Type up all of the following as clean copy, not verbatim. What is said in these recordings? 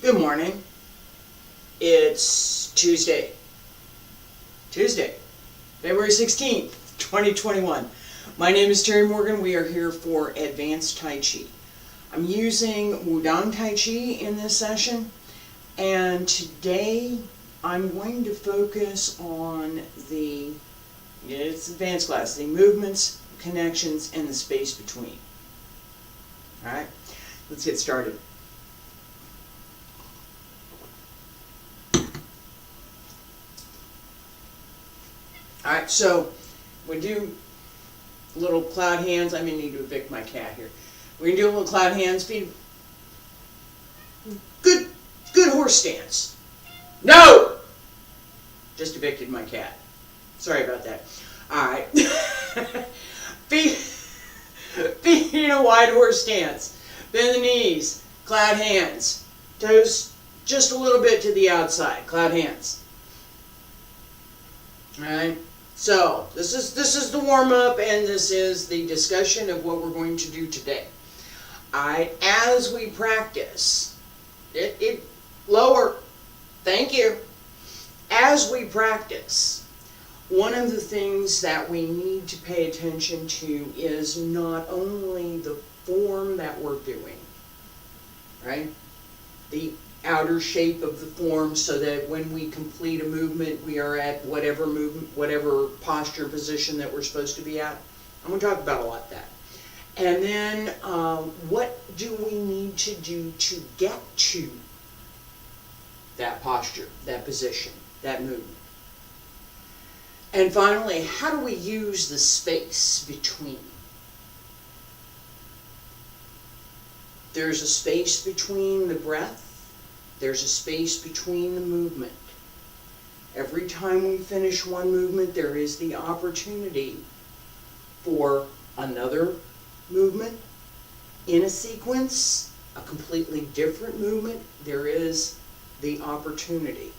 Good morning. It's Tuesday, February 16th, 2021. My name is Terry Morgan. We are here for Advanced Tai Chi. I'm using Wudang Tai Chi in this session, and today I'm going to focus on it's advanced class, the movements, connections, and the space between. Alright, let's get started. Alright, so we do little cloud hands. I may need to evict my cat here. We're going to do a little cloud hands, feet. Good horse stance. No! Just evicted my cat. Sorry about that. Alright. Feet in a wide horse stance. Bend the knees. Cloud hands. Toes just a little bit to the outside. Cloud hands. Alright. So, this is the warm-up, and this is the discussion of what we're going to do today. Alright, as we practice, lower, thank you. As we practice, one of the things that we need to pay attention to is not only the form that we're doing, right? The outer shape of the form, so that when we complete a movement, we are at whatever movement, whatever posture position that we're supposed to be at. I'm going to talk about a lot of that. And then, what do we need to do to get to that posture, that position, that movement? And finally, how do we use the space between? There's a space between the breath. There's a space between the movement. Every time we finish one movement, there is the opportunity for another movement in a sequence, a completely different movement. There is the opportunity.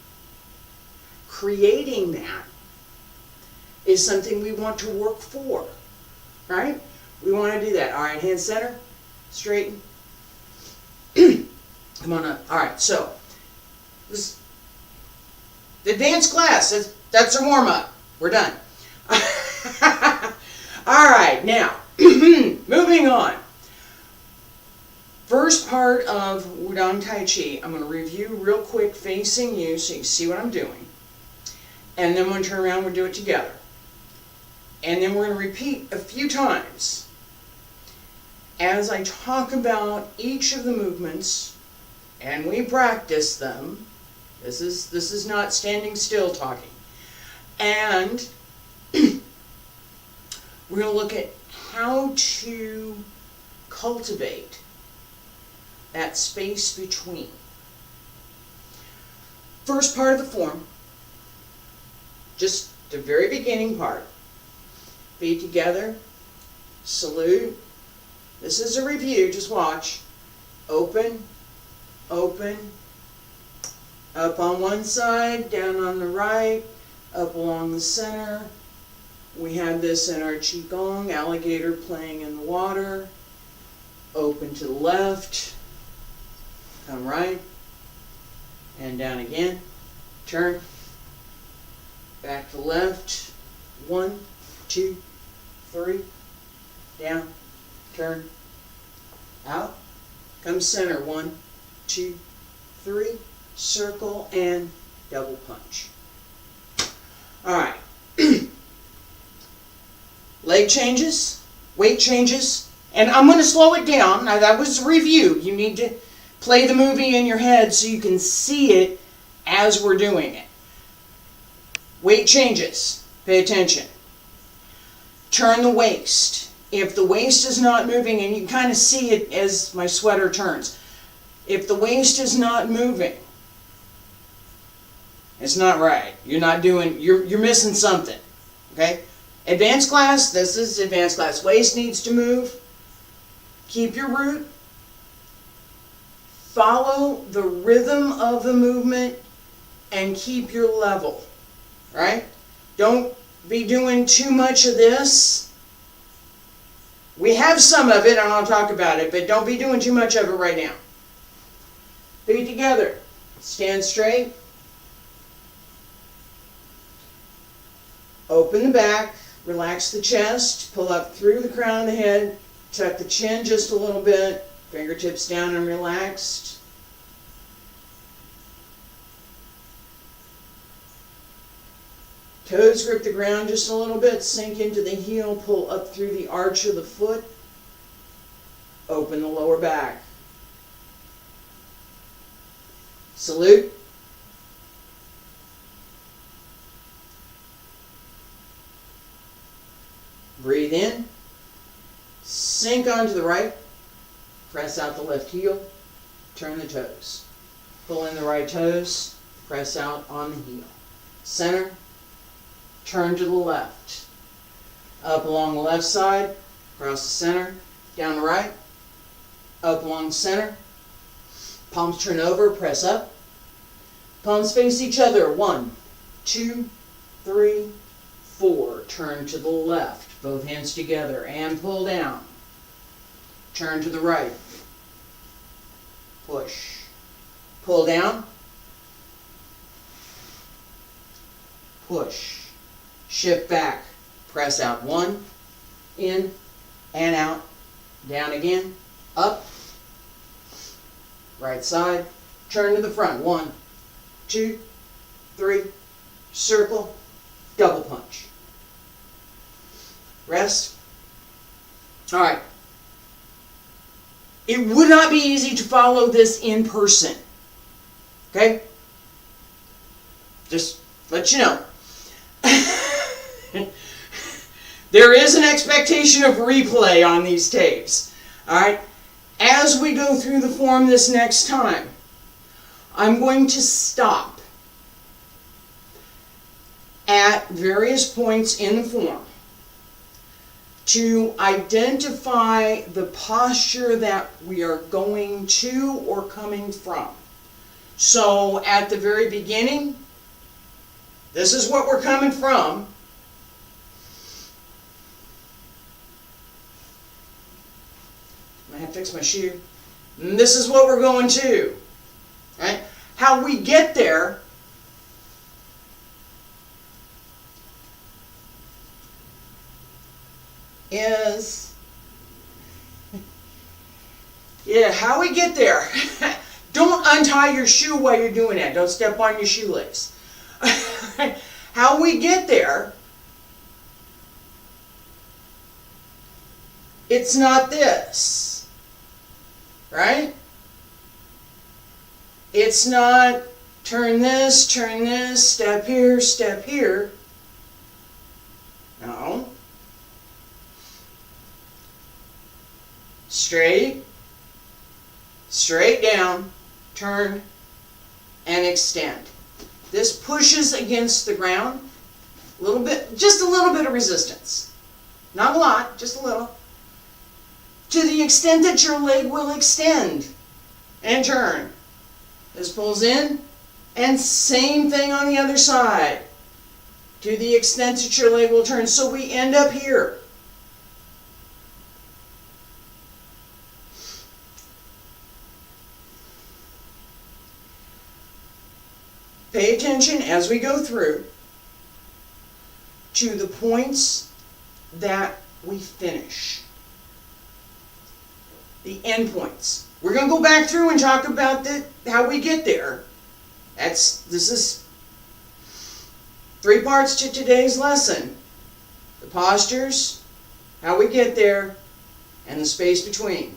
Creating that is something we want to work for, right? We want to do that. All right, hand center, straighten. Come on up. All right, so this the advanced class. That's our warm up. We're done. All right, now moving on. First part of Wudang Tai Chi. I'm going to review real quick, facing you, so you can see what I'm doing, and then when we turn around, we'll do it together, and then we're going to repeat a few times as I talk about each of the movements. And we practice them. This is not standing still talking. And we're going to look at how to cultivate that space between. First part of the form, just the very beginning part. Feet together, salute. This is a review, just watch. Open. Open, up on one side, down on the right, up along the center. We have this in our Qigong, alligator playing in the water. Open to the left, come right, and down again. Turn, back to left, 1, 2, 3, down, turn, out, come center, 1, 2, 3, circle, and double punch. All right. Leg changes, weight changes, and I'm going to slow it down. Now, that was a review. You need to play the movie in your head so you can see it as we're doing it. Weight changes. Pay attention. Turn the waist. If the waist is not moving, and you can kind of see it as my sweater turns, if the waist is not moving, it's not right. You're missing something. Okay? Advanced class, this is advanced class. Waist needs to move. Keep your root. Follow the rhythm of the movement and keep your level. Right? Don't be doing too much of this. We have some of it, and I'll talk about it, but don't be doing too much of it right now. feet together. Stand straight. Open the back, relax the chest, pull up through the crown of the head, tuck the chin just a little bit, fingertips down and relaxed. Toes grip the ground just a little bit, sink into the heel, pull up through the arch of the foot, open the lower back. Salute. Breathe in, sink onto the right, press out the left heel, turn the toes. Pull in the right toes, press out on the heel. Center, turn to the left. Up along the left side, across the center, down the right, up along the center. Palms turn over, press up. Palms face each other. 1, 2, 3, 4. Turn to the left. Both hands together and pull down. Turn to the right. Push. Pull down. Push. Shift back. Press out. 1, in and out. Down again. Up. Right side. Turn to the front. 1, 2, 3. Circle. Double punch. Rest. All right. It would not be easy to follow this in person. Okay? Just let you know. There is an expectation of replay on these tapes. All right? As we go through the form this next time, I'm going to stop at various points in the form to identify the posture that we are going to or coming from. So at the very beginning, this is what we're coming from. I have to fix my shoe. And this is what we're going to. Right? How we get there is, how we get there. Don't untie your shoe while you're doing that. Don't step on your shoelace. How we get there, it's not this, right? It's not turn this, step here, step here. No. Straight, straight down, turn, and extend. This pushes against the ground, a little bit, just a little bit of resistance. Not a lot, just a little. To the extent that your leg will extend and turn. This pulls in, and same thing on the other side. To the extent that your leg will turn. So we end up here. Pay attention as we go through to the points that we finish. The end points. We're going to go back through and talk about how we get there. This is 3 parts to today's lesson. The postures, how we get there, and the space between.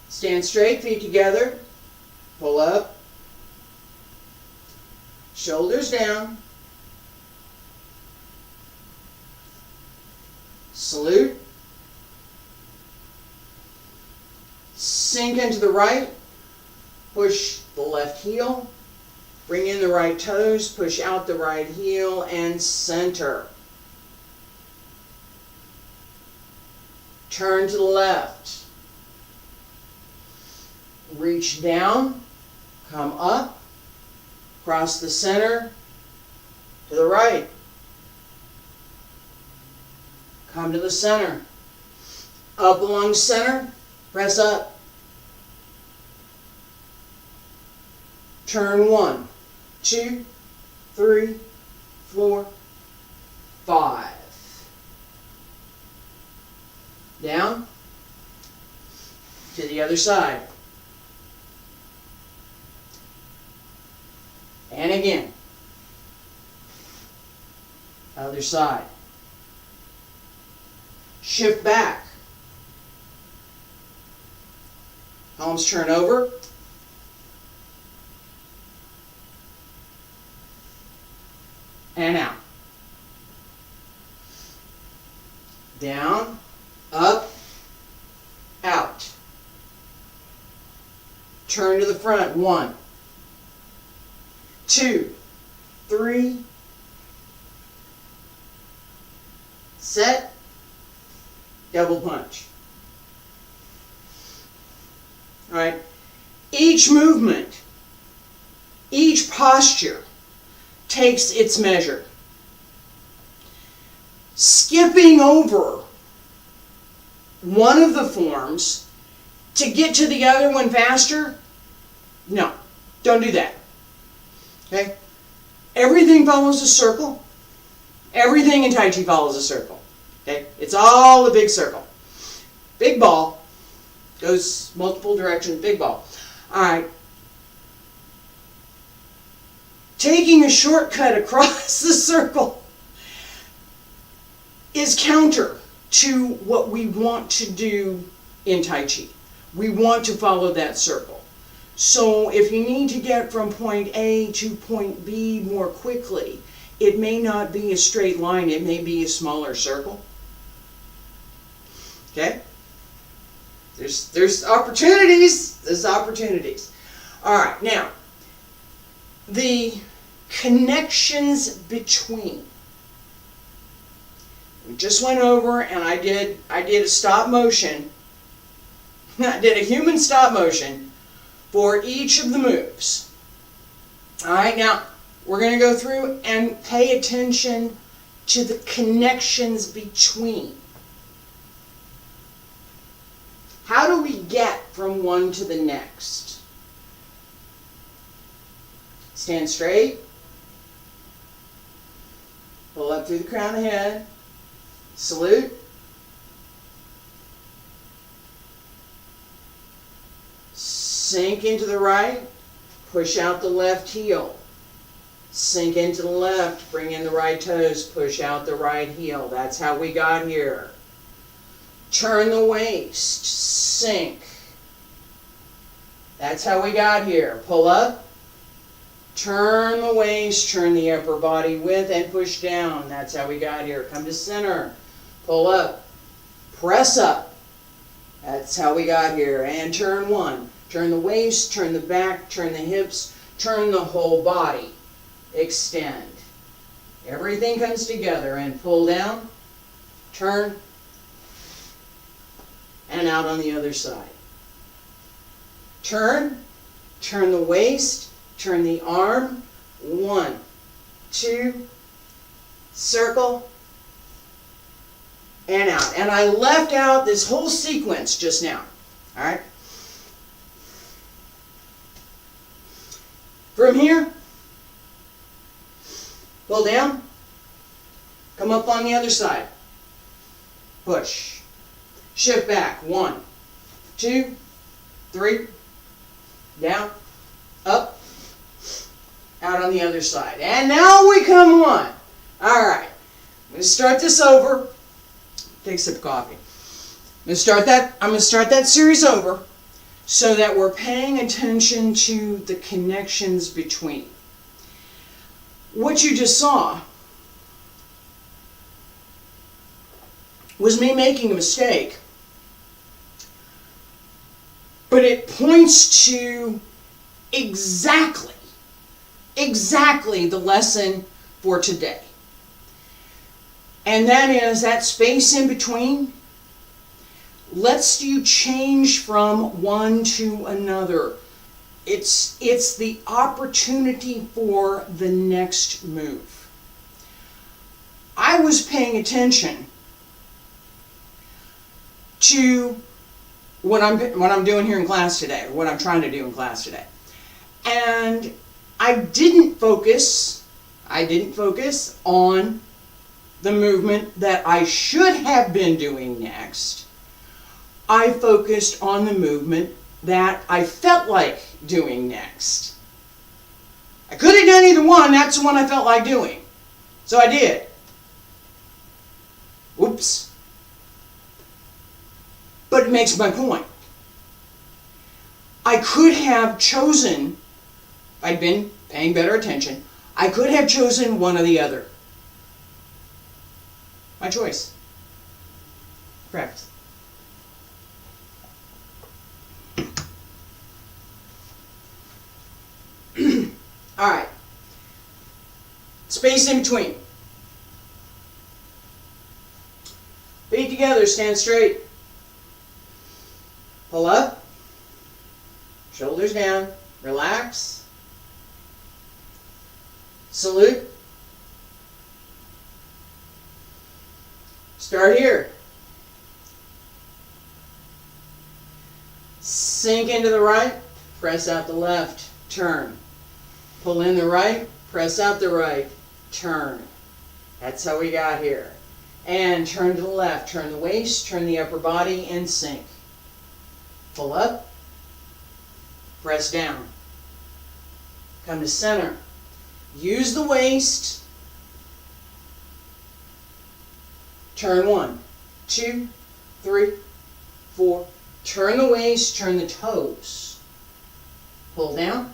Stand straight, feet together, pull up, shoulders down, salute, sink into the right, push the left heel, bring in the right toes, push out the right heel, and center. Turn to the left. Reach down, come up, cross the center, to the right. Come to the center. Up along center, press up. Turn 1, 2, 3, 4, 5. Down to the other side. And again. Other side. Shift back. Palms turn over. And out. Down, up, out. Turn to the front. 1, 2, 3. Set. Double punch. All right. Each movement, each posture takes its measure. Skipping over one of the forms to get to the other one faster, no, don't do that. Okay? Everything follows a circle. Everything in Tai Chi follows a circle. Okay? It's all a big circle. Big ball goes multiple directions, big ball. All right. Taking a shortcut across the circle is counter to what we want to do in Tai Chi. We want to follow that circle. So if you need to get from point A to point B more quickly, it may not be a straight line. It may be a smaller circle. Okay? There's opportunities. There's opportunities. All right. Now, the connections between. We just went over and I did a stop motion. I did a human stop motion for each of the moves. All right, now we're going to go through and pay attention to the connections between. How do we get from one to the next? Stand straight. Pull up through the crown of the head. Salute. Sink into the right. Push out the left heel. Sink into the left. Bring in the right toes. Push out the right heel. That's how we got here. Turn the waist. Sink. That's how we got here. Pull up. Turn the waist. Turn the upper body width and push down. That's how we got here. Come to center. Pull up. Press up. That's how we got here. And turn 1. Turn the waist, turn the back, turn the hips, turn the whole body. Extend. Everything comes together and pull down, turn, and out on the other side. Turn the waist, turn the arm. 1, 2, circle, and out. And I left out this whole sequence just now. All right? From here, pull down, come up on the other side, push, shift back, 1, 2, 3, down, up, out on the other side. And now we come one. All right, I'm going to start this over. Take a sip of coffee. I'm going to start that series over, so that we're paying attention to the connections between. What you just saw was me making a mistake, but it points to exactly the lesson for today. And that is that space in between lets you change from one to another. It's the opportunity for the next move. I was paying attention to what I'm doing here in class today, or what I'm trying to do in class today. And I didn't focus on the movement that I should have been doing next. I focused on the movement that I felt like doing next. I could have done either one. That's the one I felt like doing. So I did. Oops. But it makes my point. I could have chosen, if I'd been paying better attention, I could have chosen one or the other. My choice. Practice. All right. Space in between. Feet together, stand straight. Pull up. Shoulders down. Relax. Salute. Start here. Sink into the right. Press out the left. Turn. Pull in the right. Press out the right. Turn. That's how we got here. And turn to the left. Turn the waist. Turn the upper body and sink. Pull up. Press down. Come to center. Use the waist. Turn 1, 2, 3, 4. Turn the waist, turn the toes. Pull down.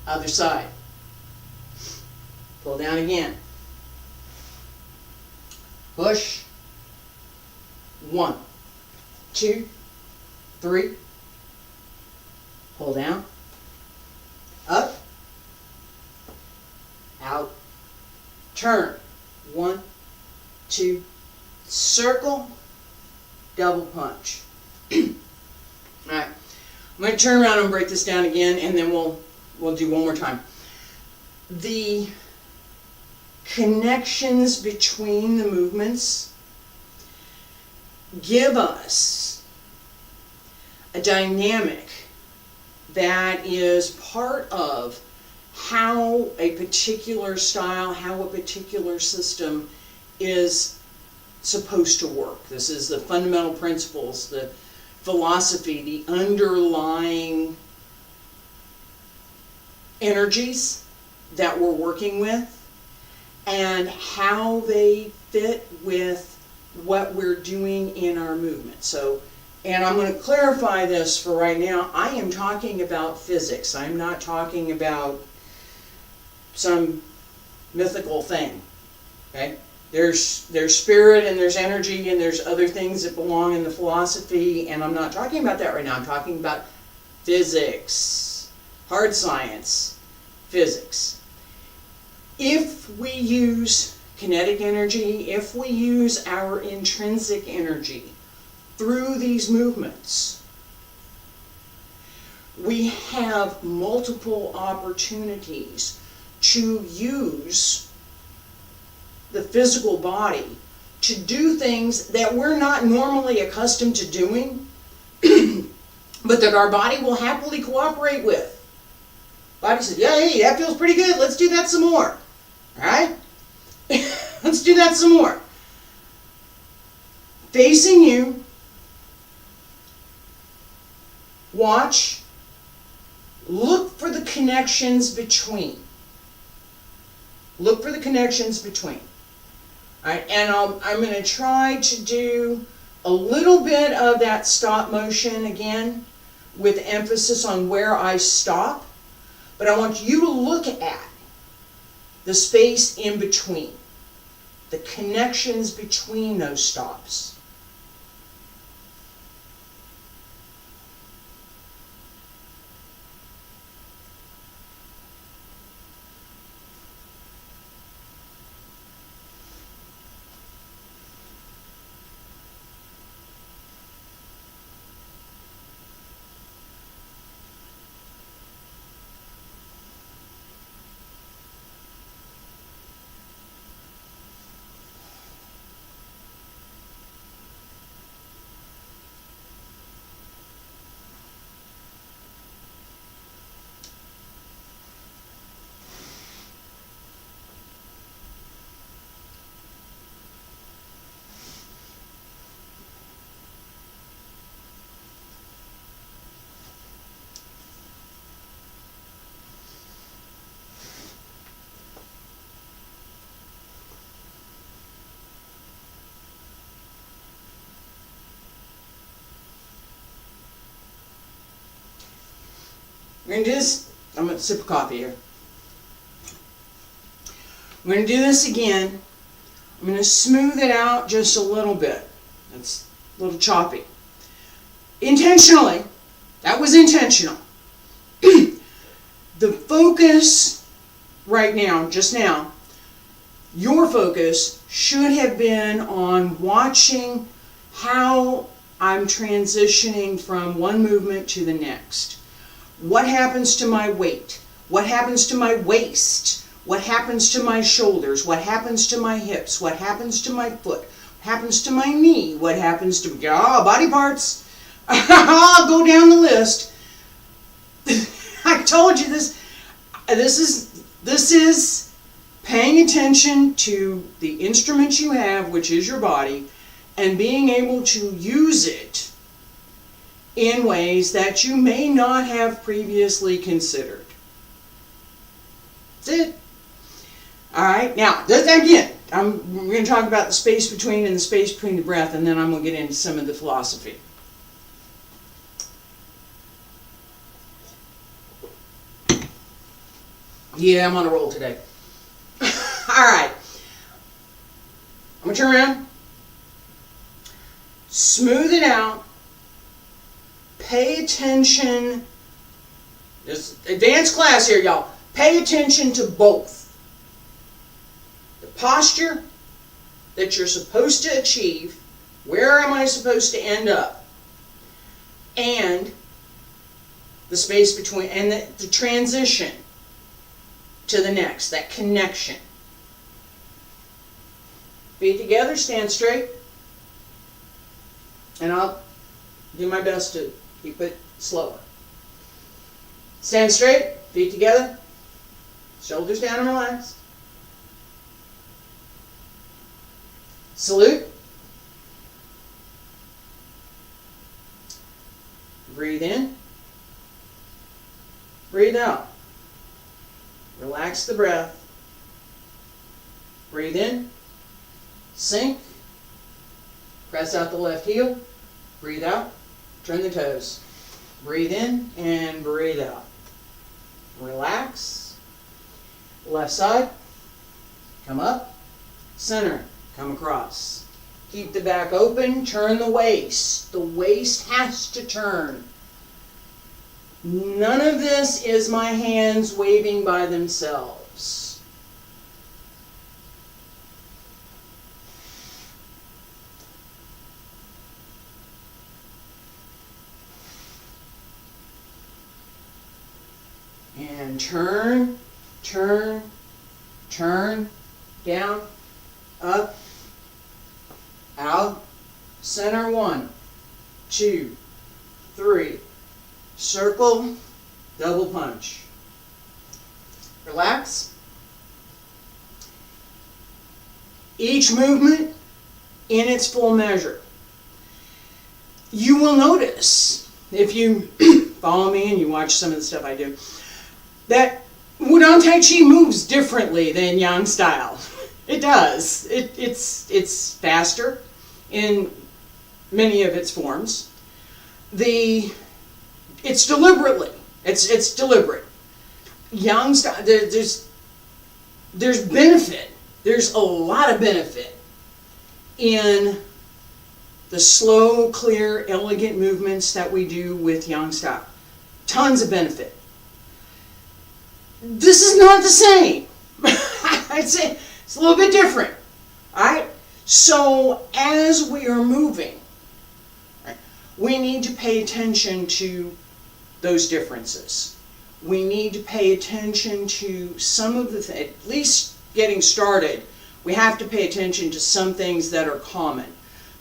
Other side. Pull down again. Push. 1, 2, 3. Pull down. Up. Out. Turn. 1, 2. Circle. Double punch. Alright. I'm going to turn around and break this down again, and then we'll do one more time. The connections between the movements give us a dynamic that is part of how a particular style, how a particular system is supposed to work. This is the fundamental principles, the philosophy, the underlying energies that we're working with, and how they fit with what we're doing in our movement. So, and I'm going to clarify this for right now. I am talking about physics. I'm not talking about some mythical thing. Okay? There's spirit and there's energy and there's other things that belong in the philosophy, and I'm not talking about that right now. I'm talking about physics, hard science, physics. If we use kinetic energy, if we use our intrinsic energy through these movements, we have multiple opportunities to use the physical body to do things that we're not normally accustomed to doing, but that our body will happily cooperate with. Body says, yeah, hey, that feels pretty good. Let's do that some more. All right? Let's do that some more. Facing you. Watch. Look for the connections between. Look for the connections between. All right, and I'm going to try to do a little bit of that stop motion again, with emphasis on where I stop. But I want you to look at the space in between, the connections between those stops. going to do this. I'm going to sip of coffee here. I'm going to do this again. I'm going to smooth it out just a little bit. That's a little choppy. Intentionally. That was intentional. The focus right now, just now, your focus should have been on watching how I'm transitioning from one movement to the next. What happens to my weight? What happens to my waist? What happens to my shoulders? What happens to my hips? What happens to my foot? What happens to my knee? What happens to body parts? I'll go down the list. I told you this. This is paying attention to the instrument you have, which is your body, and being able to use it in ways that you may not have previously considered. That's it. All right. Now, again, we're going to talk about the space between and the space between the breath, and then I'm going to get into some of the philosophy. Yeah, I'm on a roll today. All right. I'm going to turn around. Smooth it out. Pay attention. This advanced class here, y'all. Pay attention to both. The posture that you're supposed to achieve. Where am I supposed to end up? And the space between, and the transition to the next, that connection. Feet together, stand straight. And I'll do my best to keep it slower. Stand straight, feet together, shoulders down and relaxed. Salute. Breathe in. Breathe out. Relax the breath. Breathe in. Sink. Press out the left heel. Breathe out. Turn the toes. Breathe in and breathe out. Relax. Left side. Come up. Center. Come across. Keep the back open. Turn the waist. The waist has to turn. None of this is my hands waving by themselves. And turn, turn, turn, down, up, out, center 1, 2, 3, circle, double punch. Relax. Each movement in its full measure. You will notice, if you follow me and you watch some of the stuff I do, that Wudang Taiji moves differently than Yang style. It does. It's faster in many of its forms. It's deliberately. It's deliberate. Yang style. There's benefit. There's a lot of benefit in the slow, clear, elegant movements that we do with Yang style. Tons of benefit. This is not the same. I'd say it's a little bit different. Alright? So as we are moving, right, we need to pay attention to those differences. We need to pay attention to some of the at least getting started, we have to pay attention to some things that are common.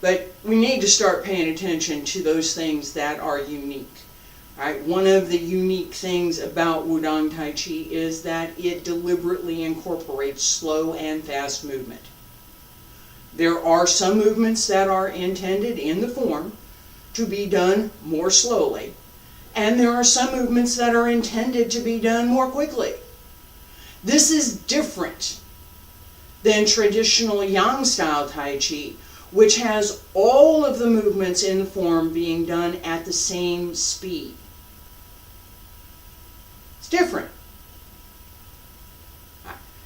But we need to start paying attention to those things that are unique. Right? One of the unique things about Wudang Taiji is that it deliberately incorporates slow and fast movement. There are some movements that are intended in the form to be done more slowly, and there are some movements that are intended to be done more quickly. This is different than traditional Yang style Tai Chi, which has all of the movements in the form being done at the same speed. different.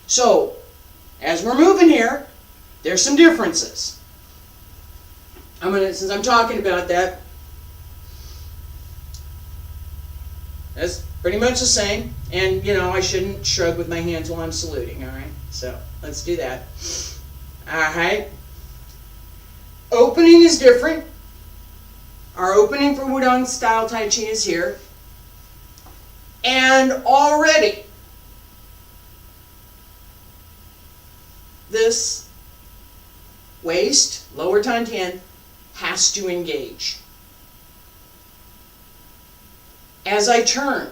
So, as we're moving here, there's some differences. Since I'm talking about that, that's pretty much the same. And, I shouldn't shrug with my hands while I'm saluting, all right? So, let's do that. All right. Opening is different. Our opening for Wudang style Tai Chi is here. And already, this waist, lower Tantian, has to engage. As I turn,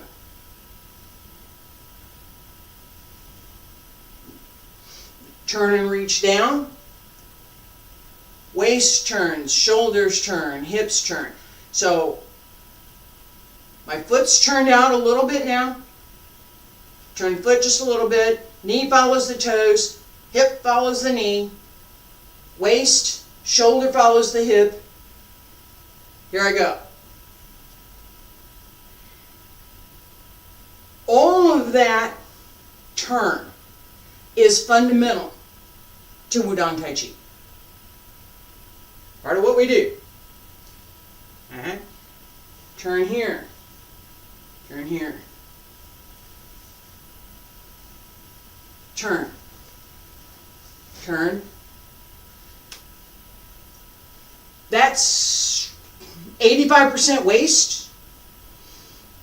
and reach down, waist turns, shoulders turn, hips turn. So, my foot's turned out a little bit now. Turn foot just a little bit. Knee follows the toes. Hip follows the knee. Waist, shoulder follows the hip. Here I go. All of that turn is fundamental to Wudang Tai Chi. Part of what we do. Alright? Turn here. Turn here. Turn. Turn. That's 85% waist,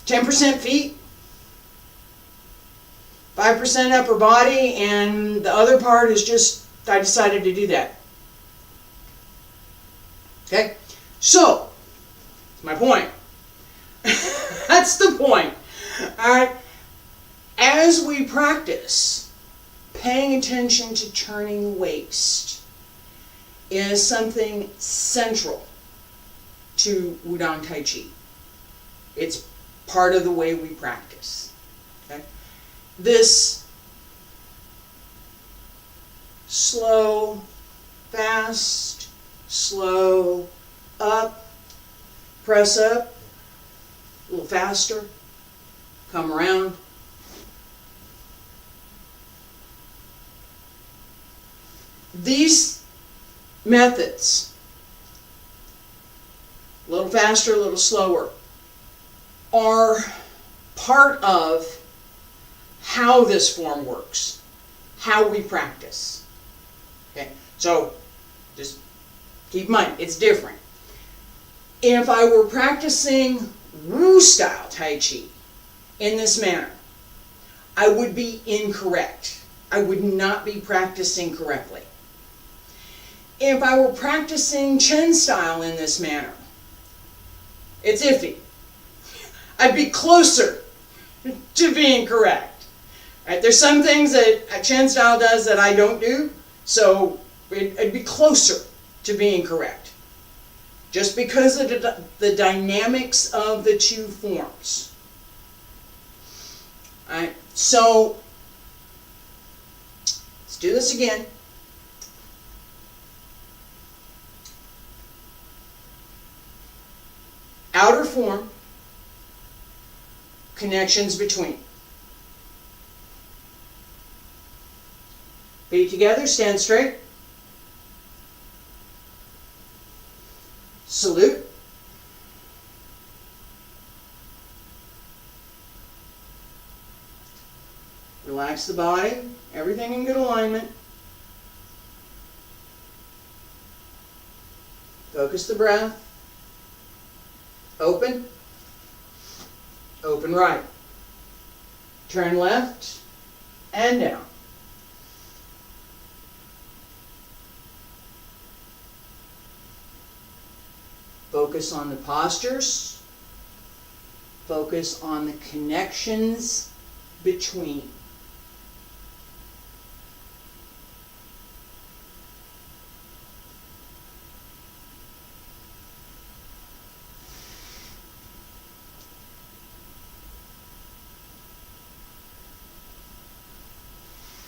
10% feet, 5% upper body, and the other part is just, I decided to do that. Okay? So, that's my point. That's the point. Alright? As we practice, paying attention to turning waist is something central to Wudang Tai Chi. It's part of the way we practice. Okay? This slow, fast, slow, up, press up, a little faster, come around. These methods, a little faster, a little slower, are part of how this form works, how we practice. Okay, so just keep in mind, it's different. If I were practicing Wu style Tai Chi in this manner, I would be incorrect. I would not be practicing correctly. If I were practicing Chen style in this manner, it's iffy. I'd be closer to being correct. Right? There's some things that a Chen style does that I don't do, so it'd be closer to being correct. Just because of the dynamics of the two forms. All right, so let's do this again. Outer form, connections between. Feet together, stand straight. Salute. Relax the body, everything in good alignment. Focus the breath. Open. Open right. Turn left and down. Focus on the postures. Focus on the connections between.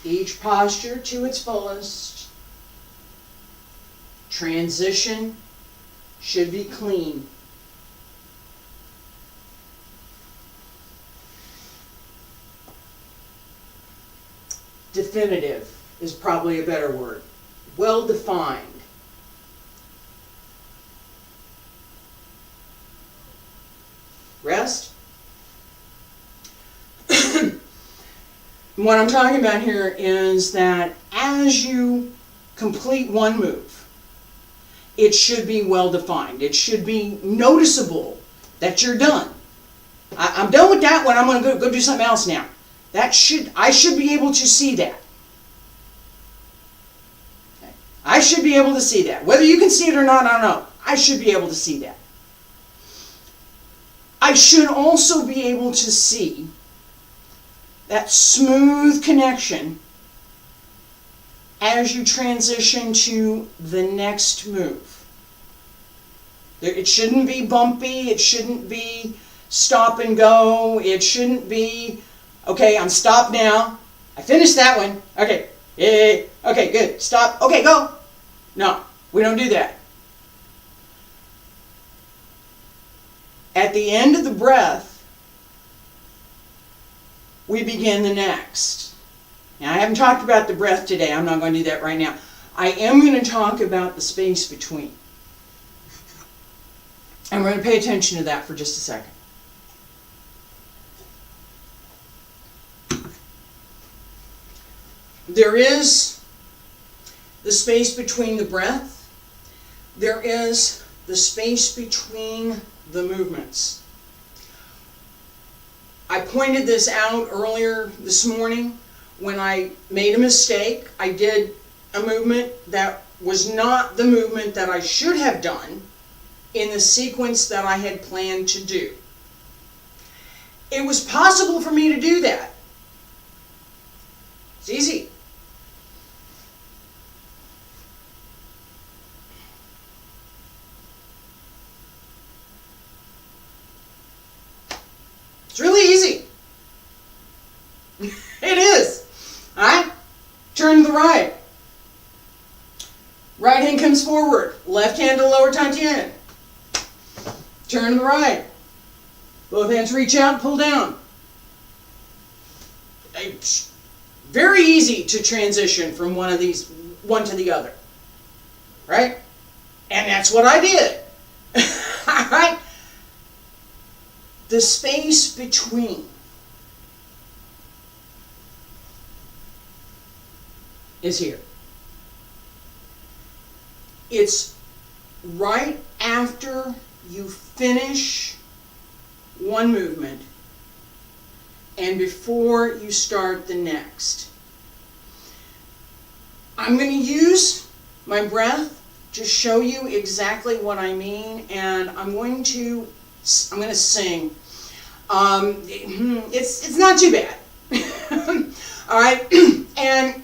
Each posture to its fullest. Transition should be clean. definitive is probably a better word. Well defined. Rest. What I'm talking about here is that as you complete one move, it should be well defined. It should be noticeable that you're done. I'm done with that one. I'm going to go do something else now. I should be able to see that. Okay. I should be able to see that. Whether you can see it or not, I don't know. I should be able to see that. I should also be able to see that smooth connection as you transition to the next move. It shouldn't be bumpy. It shouldn't be stop and go. It shouldn't be, okay, I'm stopped now. I finished that one. Okay, okay, good. Stop. Okay, go. No, we don't do that. At the end of the breath, we begin the next. Now, I haven't talked about the breath today. I'm not going to do that right now. I am going to talk about the space between. And we're going to pay attention to that for just a second. There is the space between the breath. There is the space between the movements. I pointed this out earlier this morning when I made a mistake. I did a movement that was not the movement that I should have done in the sequence that I had planned to do. It was possible for me to do that. It's easy. It's really easy. It is. All right? Turn to the right. Right hand comes forward. Left hand to lower Tantian. Turn to the right. Both hands reach out, pull down. It's very easy to transition from one to the other. Right? And that's what I did. All right? The space between is here. It's right after you finish one movement and before you start the next. I'm going to use my breath to show you exactly what I mean, and I'm going to sing. It's not too bad. All right, and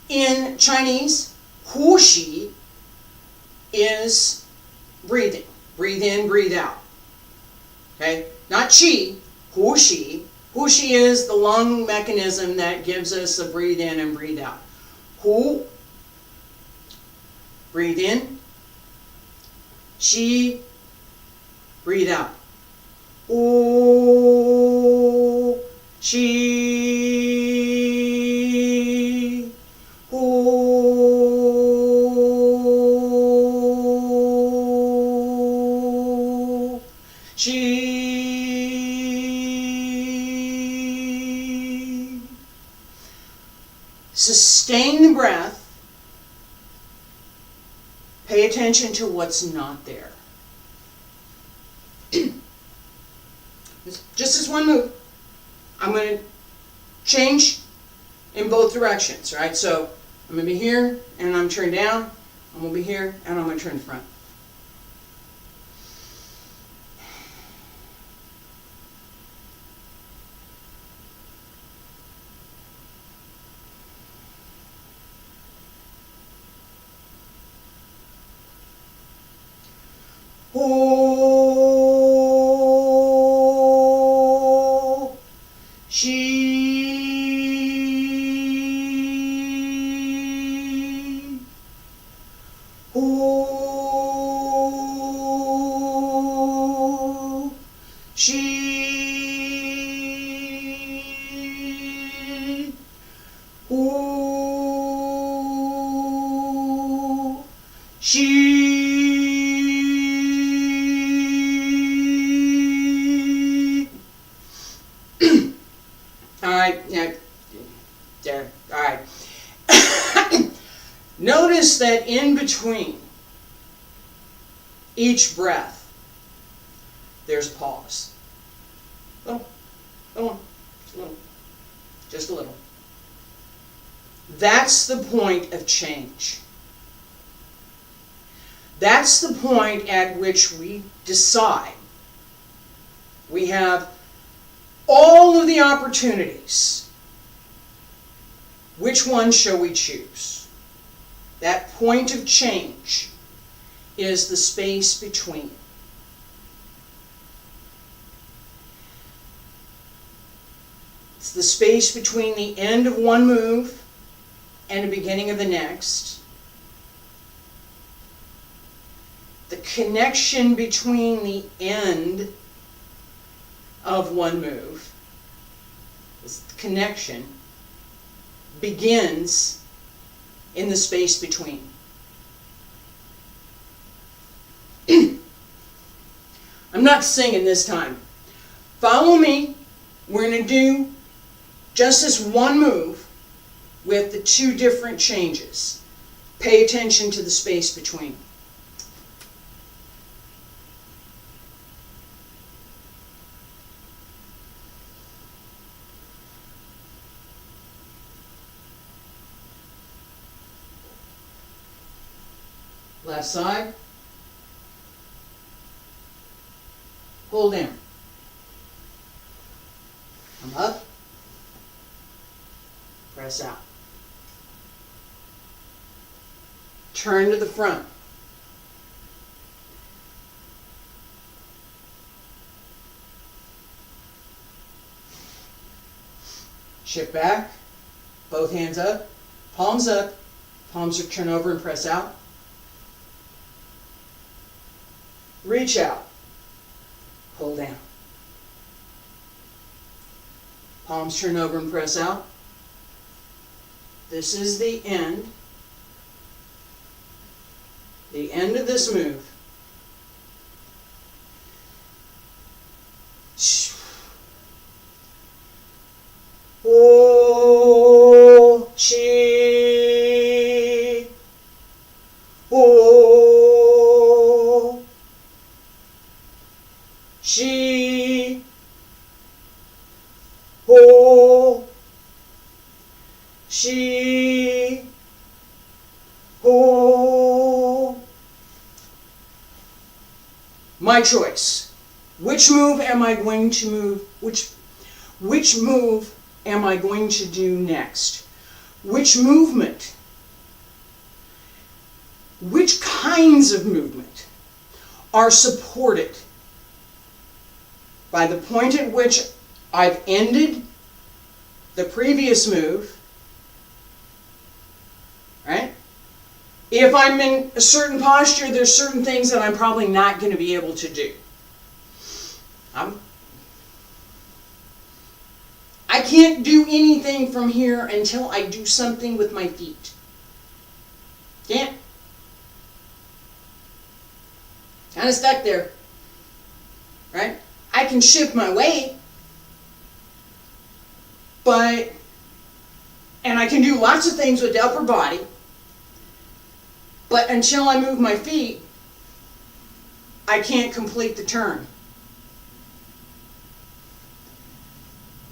in Chinese, huxi is breathing. Breathe in, breathe out. Okay, not qi. Huxi. Huxi is the lung mechanism that gives us a breathe in and breathe out. Hu. Breathe in. Qi. Breathe out. Hu. Qi. Hu. Qi. Sustain the breath. Pay attention to what's not there. Just this one move. I'm going to change in both directions, right? So I'm going to be here and I'm turned down. I'm going to be here and I'm going to turn front. Ho, shi, ho, shi, She. All right, yeah, there. All right. Notice that in between each breath, there's a pause. Little, little, just a little. That's the point of change. That's the point at which we decide. We have all of the opportunities. Which one shall we choose? That point of change is the space between. It's the space between the end of one move and the beginning of the next. The connection between the end of one move, this connection, begins in the space between. I'm not singing this time. Follow me. We're going to do just this one move with the two different changes. Pay attention to the space between. Left side. Hold down. Come up. Press out. Turn to the front. Shift back. Both hands up. Palms up. Palms are turn over and press out. Reach out. Hold down. Palms turn over and press out. This is the end. The end of this move. Oh, chi. Oh, she. Oh, she. Oh. My choice. Which move am I going to move? Which move am I going to do next? Which movement? Which kinds of movement are supported by the point at which I've ended the previous move, right? If I'm in a certain posture, there's certain things that I'm probably not going to be able to do. I can't do anything from here until I do something with my feet. Can't. Kind of stuck there, right? I can shift my weight, and I can do lots of things with the upper body, but until I move my feet, I can't complete the turn.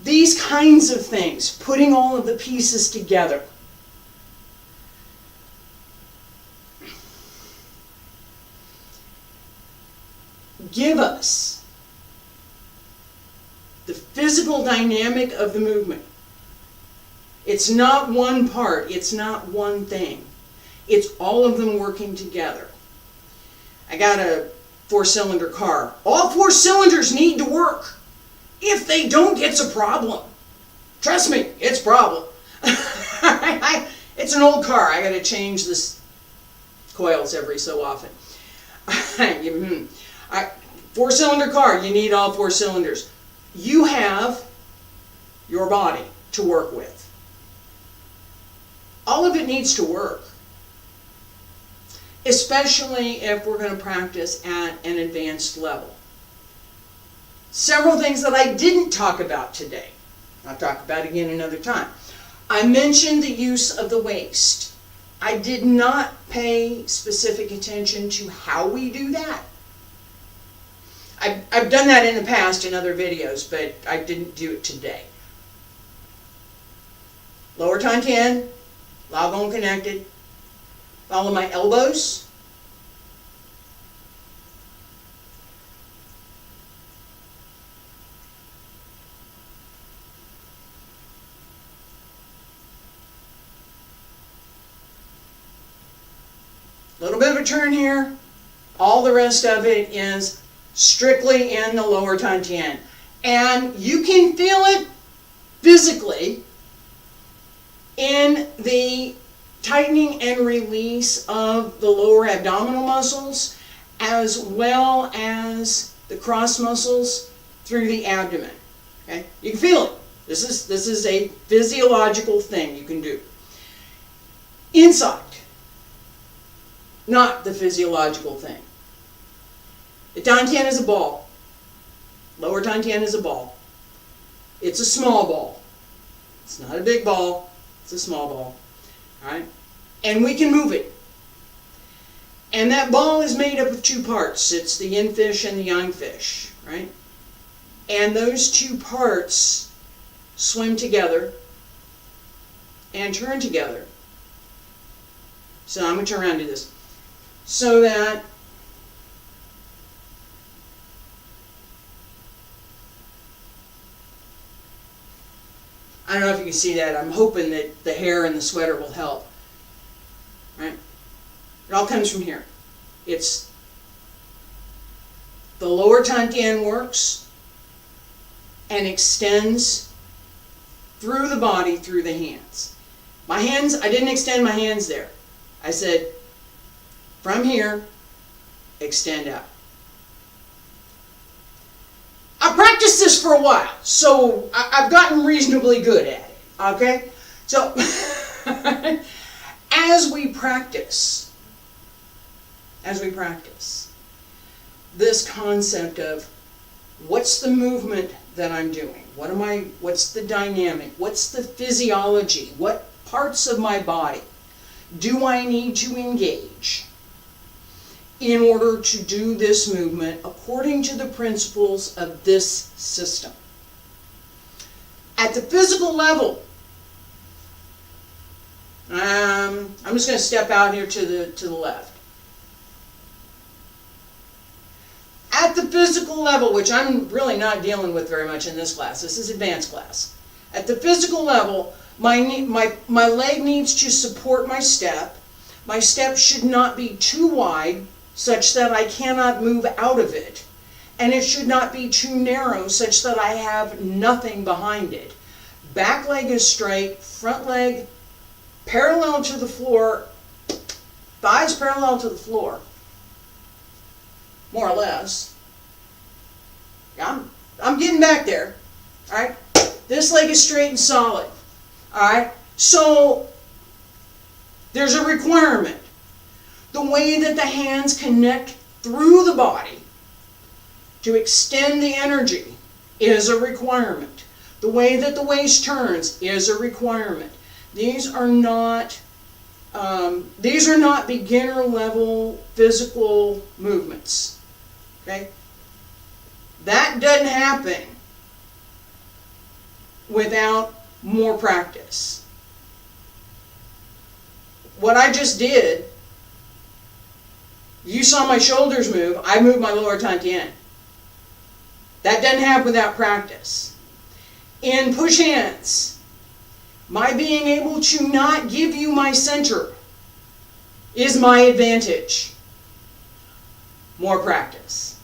These kinds of things, putting all of the pieces together, give us the physical dynamic of the movement. It's not one part, it's not one thing. It's all of them working together. I got a 4-cylinder car. All 4 cylinders need to work. If they don't, it's a problem. Trust me, it's a problem. It's an old car. I got to change this coils every so often. 4-cylinder car, you need all 4 cylinders. You have your body to work with. All of it needs to work. especially if we're going to practice at an advanced level. Several things that I didn't talk about today. I'll talk about again another time. I mentioned the use of the waist. I did not pay specific attention to how we do that. I've done that in the past in other videos, but I didn't do it today. Lower Tantian, lao bone connected. Follow my elbows. A little bit of a turn here. All the rest of it is strictly in the lower Tantian. And you can feel it physically in the tightening and release of the lower abdominal muscles, as well as the cross muscles through the abdomen. Okay? You can feel it. This is a physiological thing you can do. Inside, not the physiological thing. The Tantian is a ball. Lower Tantian is a ball. It's a small ball. It's not a big ball. It's a small ball. All right? And we can move it. And that ball is made up of two parts. It's the yin fish and the yang fish, right? And those two parts swim together and turn together. So I'm going to turn around and do this. So that I don't know if you can see that. I'm hoping that the hair and the sweater will help. Right? It all comes from here. It's the lower Tantian works and extends through the body, through the hands. My hands, I didn't extend my hands there. I said, from here, extend out. I practiced this for a while, so I've gotten reasonably good at it, okay? So, as we practice this concept of what's the movement that I'm doing? What's the dynamic? What's the physiology? What parts of my body do I need to engage in order to do this movement according to the principles of this system? At the physical level, I'm just going to step out here to the left. At the physical level, which I'm really not dealing with very much in this class, this is advanced class. At the physical level, my leg needs to support my step. My step should not be too wide, such that I cannot move out of it. And it should not be too narrow, such that I have nothing behind it. Back leg is straight, front leg parallel to the floor, thighs parallel to the floor, more or less. Yeah, I'm getting back there. All right, this leg is straight and solid. All right, so there's a requirement. The way that the hands connect through the body to extend the energy is a requirement. The way that the waist turns is a requirement. These are not beginner level physical movements. Okay? That doesn't happen without more practice. What I just did, you saw my shoulders move, I moved my lower Tantian. That doesn't happen without practice. In push hands, my being able to not give you my center is my advantage. More practice.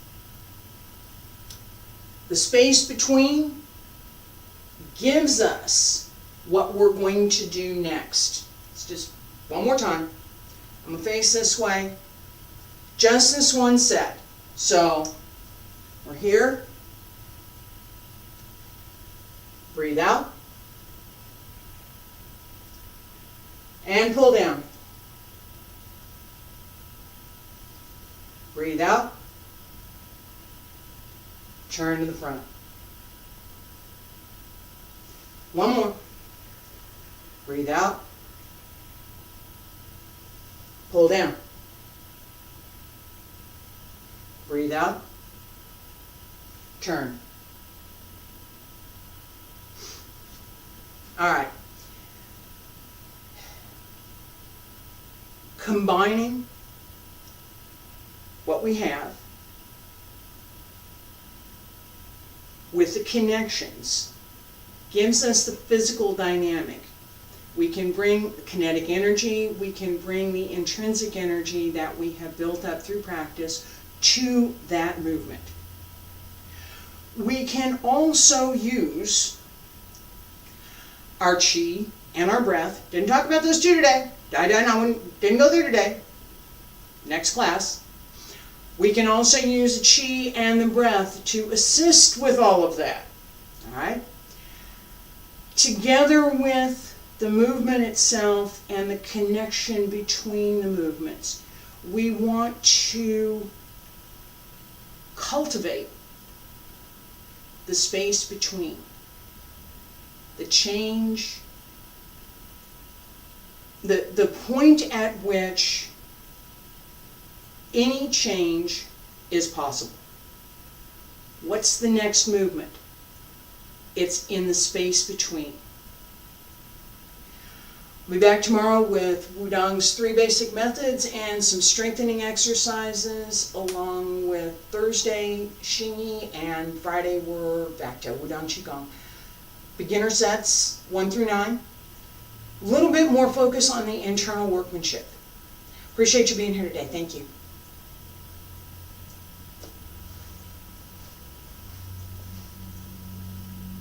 The space between gives us what we're going to do next. It's just one more time. I'm going to face this way. Just this one set. So, we're here. Breathe out. And pull down. Breathe out. Turn to the front. One more. Breathe out. Pull down. Breathe out. Turn. All right. Combining what we have with the connections gives us the physical dynamic. We can bring kinetic energy, we can bring the intrinsic energy that we have built up through practice to that movement. We can also use our chi and our breath. Didn't talk about those two today. Didn't go there today. Next class. We can also use the chi and the breath to assist with all of that. All right? Together with the movement itself and the connection between the movements, we want to cultivate the space between, the change, the point at which any change is possible. What's the next movement? It's in the space between. We'll be back tomorrow with Wudang's 3 basic methods and some strengthening exercises, along with Thursday, Xingyi, and Friday we're back to Wudang Qigong. Beginner sets 1 through 9. A little bit more focus on the internal workmanship. Appreciate you being here today. Thank you.